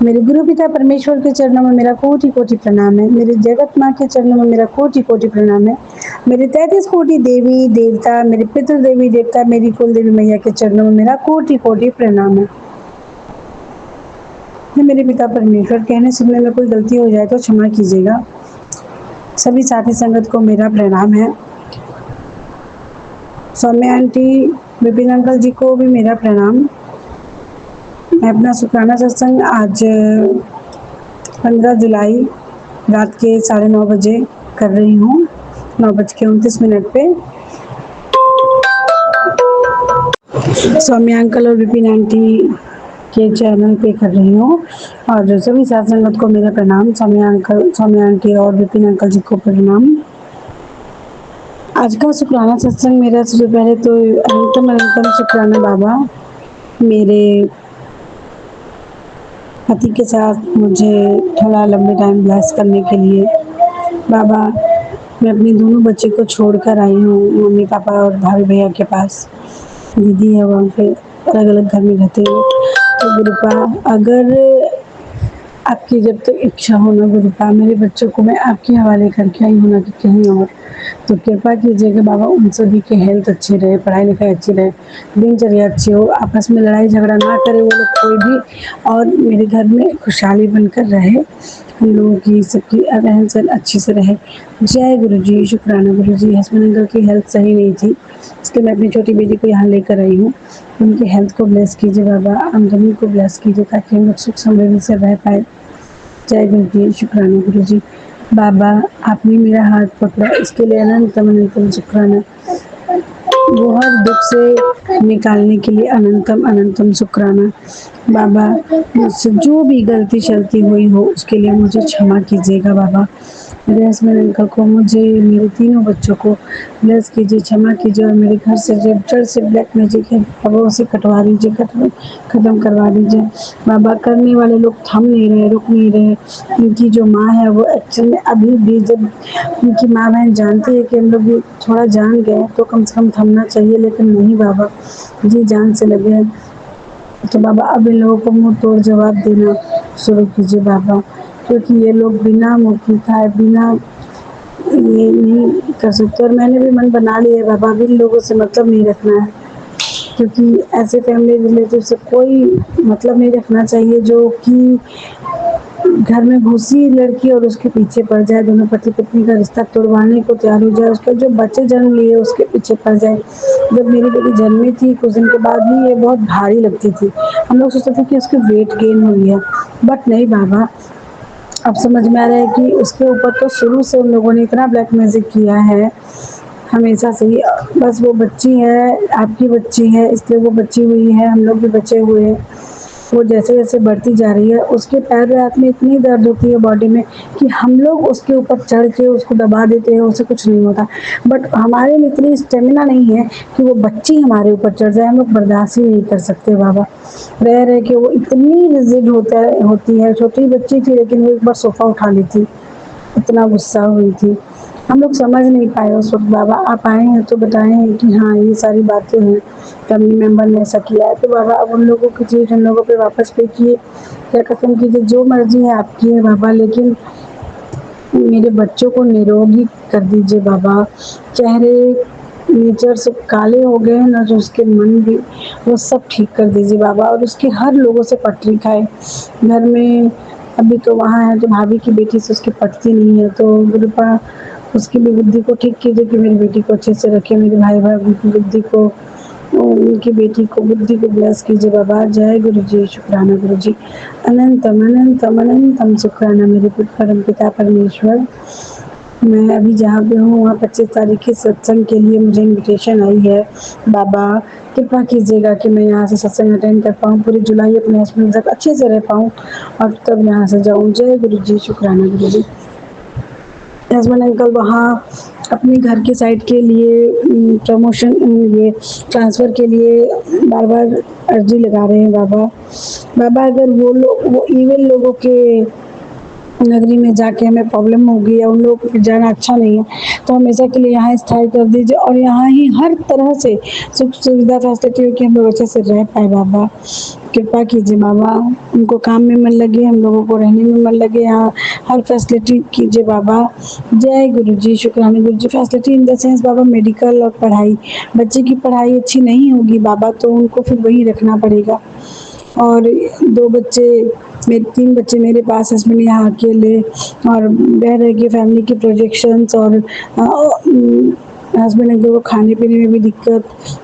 मेरे गुरु पिता परमेश्वर के चरणों में मेरा कोटि कोटि प्रणाम है। मेरे जगत माँ के चरणों में मेरा कोटि कोटि प्रणाम है। मेरे 33 कोटि देवी देवता, मेरे पितृ देवी देवता, मेरी कुल देवी मैया के चरणों में मेरा कोटि कोटि प्रणाम है। मेरे पिता परमेश्वर, कहने सुनने में कोई गलती हो जाए तो क्षमा कीजिएगा। सभी साथी संगत को मेरा प्रणाम है। सौम्या आंटी, विपिन अंकल जी को भी मेरा प्रणाम। मैं अपना शुक्राना सत्संग आज 15 जुलाई रात के 9:30 बजे कर रही हूँ, 9:29 पे। सौम्या अंकल और विपिन आंटी के चैनल पे कर रही हूँ और सभी साथ संगत को मेरा प्रणाम। सौम्या अंकल, सौम्या आंटी और विपिन अंकल जी को प्रणाम। आज का शुक्राना सत्संग मेरा सबसे पहले तो अनंतम शुक्राना बाबा, मेरे पति के साथ मुझे थोड़ा लंबे टाइम ब्लेस करने के लिए। बाबा, मैं अपने दोनों बच्चे को छोड़कर आई हूँ मम्मी पापा और भाभी भैया के पास। दीदी है वहाँ पे, अलग अलग घर में रहते हैं। तो गुरुपा, अगर आपकी जब तक इच्छा हो ना गुरुपा, मेरे बच्चों को मैं आपके हवाले करके आई हूँ ना कि कहीं और, तो कृपा कीजिएगा बाबा उन सभी के हेल्थ अच्छी रहे, पढ़ाई लिखाई अच्छी रहे, दिनचर्या अच्छी हो, आपस में लड़ाई झगड़ा ना करे वो लोग कोई भी, और मेरे घर में खुशहाली बनकर रहे, हम लोगों की सबकी रहन सहन अच्छी से रहे। जय गुरु जी। शुक्राना गुरु जी। हस्बैंड अंकल की हेल्थ सही नहीं थी, इसलिए मैं अपनी छोटी बेटी को यहाँ लेकर आई हूँ। उनकी हेल्थ को ब्लेस कीजिए बाबा, आमदनी को ब्लेस कीजिए ताकि हम लोग सुख समृद्धि से रह पाए। जय गुरु जी। शुक्राना गुरु जी। बाबा, आपने मेरा हाथ पकड़ा, इसके लिए अनंतम अनंतम शुक्राना। वो हर दुख से निकालने के लिए अनंतम अनंतम शुक्राना। बाबा, मुझसे जो भी गलती शलती हुई हो उसके लिए मुझे क्षमा कीजिएगा बाबा। मेरे हस्बैंड अंकल को, मुझे, मेरे तीनों बच्चों को ब्लेस कीजिए, क्षमा कीजिए और मेरे घर से जो जड़ से ब्लैक मैजिक है बाबा उसे कटवा दीजिए, खत्म करवा दीजिए बाबा। करने वाले लोग थम नहीं रहे, रुक नहीं रहे। उनकी जो माँ है वो एक्चुअल में अभी भी, जब उनकी माँ बहन जानती है कि हम लोग भी थोड़ा जान गए तो कम से कम थमना चाहिए, लेकिन नहीं बाबा जी जान से लगे हैं। तो बाबा अब इन लोगों को मुंह तोड़ जवाब देना शुरू कीजिए बाबा, क्योंकि ये लोग बिना मुक्ति खाए, बिना ये नहीं कर सकते। और मैंने भी मन बना लिया है बाबा, अब इन लोगों से मतलब नहीं रखना है, क्योंकि ऐसे फैमिली रिलेटिव से कोई मतलब नहीं रखना चाहिए जो कि घर में घुसी लड़की और उसके पीछे पड़ जाए, दोनों पति पत्नी का रिश्ता तोड़वाने को तैयार हो जाए, उसके जो बच्चे जन्म लिए उसके पीछे पड़ जाए। जब मेरी बेटी जन्मी थी कुछ दिन के बाद ही ये बहुत भारी लगती थी, हम लोग सोचते थे कि उसके वेट गेन हो गया, बट नहीं बाबा, अब समझ में आ रहा है कि उसके ऊपर तो शुरू से उन लोगों ने इतना ब्लैक मैजिक किया है हमेशा से ही। बस वो बच्ची है, आपकी बच्ची है, इसलिए वो बची हुई है, हम लोग भी बचे हुए हैं। वो जैसे जैसे बढ़ती जा रही है उसके पैर में हाथ में इतनी दर्द होती है बॉडी में कि हम लोग उसके ऊपर चढ़ के उसको दबा देते हैं, उसे कुछ नहीं होता, बट हमारे में इतनी स्टेमिना नहीं है कि वो बच्ची हमारे ऊपर चढ़ जाए, हम लोग बर्दाश्त ही नहीं कर सकते बाबा। रह रह के वो इतनी रिजिड होती है, छोटी बच्ची थी लेकिन वो एक बार सोफा उठा ली थी, इतना गुस्सा हुई थी। हम लोग समझ नहीं पाए उस वक्त बाबा, आप आए हैं तो बताएं कि हाँ ये सारी बातें हैं, फैमिली मेम्बर ने ऐसा किया है। तो बाबा अब उन लोगों की चीज़ उन लोगों पे वापस पे किए, क्या कसम कीजिए, जो मर्जी है आपकी है बाबा, लेकिन मेरे बच्चों को निरोगी कर दीजिए बाबा। चेहरे नेचर से काले हो गए हैं ना, जो उसके मन भी, वो सब ठीक कर दीजिए बाबा, और उसके हर लोगों से पटरी खाए। घर में अभी तो वहाँ है तो भाभी की बेटी से उसकी पटती नहीं है, तो गुरुपा उसकी भी बुद्धि को ठीक कीजिए कि मेरी बेटी को अच्छे से रखे, मेरे भाई भाभी की बुद्धि को, उनकी बेटी को बुद्धि को ब्लेस कीजिए बाबा। जय गुरु जी। शुक्राना गुरु जी। अनंतम अनंतम अनंतम शुक्राना मेरे परम पिता परमेश्वर। मैं अभी जहाँ पे हूँ वहाँ 25 तारीख के सत्संग के लिए मुझे इनविटेशन आई है। बाबा कृपा कीजिएगा कि मैं यहाँ से सत्संग अटेंड कर पाऊँ, पूरी जुलाई अपने हस्बैंड के साथ अच्छे से रह पाऊँ और तब यहाँ से जाऊँ। जय गुरु जी, शुक्राना गुरु जी। हस्बैंड अंकल वहाँ अपने घर के साइड के लिए प्रमोशन ये ट्रांसफ़र के लिए बार बार अर्जी लगा रहे हैं। बाबा अगर वो इविल लोगों के नगरी में जाके हमें प्रॉब्लम होगी या उन लोगों को जाना अच्छा नहीं है, तो हमेशा के लिए यहाँ स्थायी कर दीजिए और यहाँ ही हर तरह से सुख सुविधा फैसिलिटी हो कि हम लोग अच्छे से रह पाए। बाबा कृपा कीजिए बाबा, उनको काम में मन लगे, हम लोगों को रहने में मन लगे, यहाँ हर फैसिलिटी कीजिए बाबा। जय गुरु जी, शुक्राना Guru ji. Facility in the sense बाबा मेडिकल और पढ़ाई, बच्चे की पढ़ाई अच्छी नहीं होगी बाबा तो उनको फिर वही रखना पड़ेगा। और 2 बच्चे मेरे 3 बच्चे मेरे पास, हस्बैंड यहाँ अकेले और रह के फैमिली के प्रोजेक्शंस और हस्बैंड अगर वो खाने पीने में भी दिक्कत,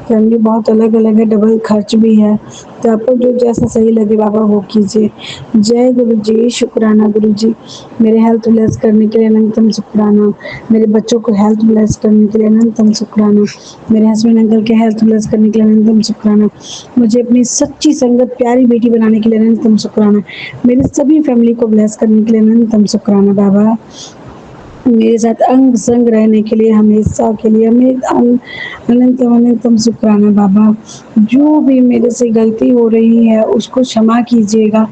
फैमिली बहुत अलग अलग है, डबल खर्च भी है, तो आपको जो जैसा सही लगे बाबा वो कीजिए। जय गुरु जी, शुक्राना गुरु जी। मेरे हेल्थ ब्लेस करने के लिए अनंतम शुक्राना, मेरे बच्चों को हेल्थ ब्लेस करने के लिए अनंतम शुक्राना, मेरे हस्बैंड अंकल के हेल्थ ब्लेस करने के लिए अनंतम शुक्राना, मुझे अपनी सच्ची संगत प्यारी बेटी बनाने के लिए अनंतम शुक्राना, मेरी सभी फैमिली को ब्लेस करने के लिए अनंतम शुक्राना बाबा। मेरे साथ अंग संग रहने के लिए हमेशा के लिए हमें अनंतम अनंतम शुक्राना बाबा। जो भी मेरे से गलती हो रही है उसको क्षमा कीजिएगा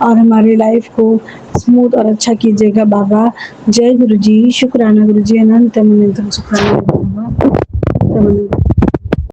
और हमारे लाइफ को स्मूथ और अच्छा कीजिएगा बाबा। जय गुरु जी, शुक्राना गुरु जी, अनंतम अनंतम शुक्राना बाबा।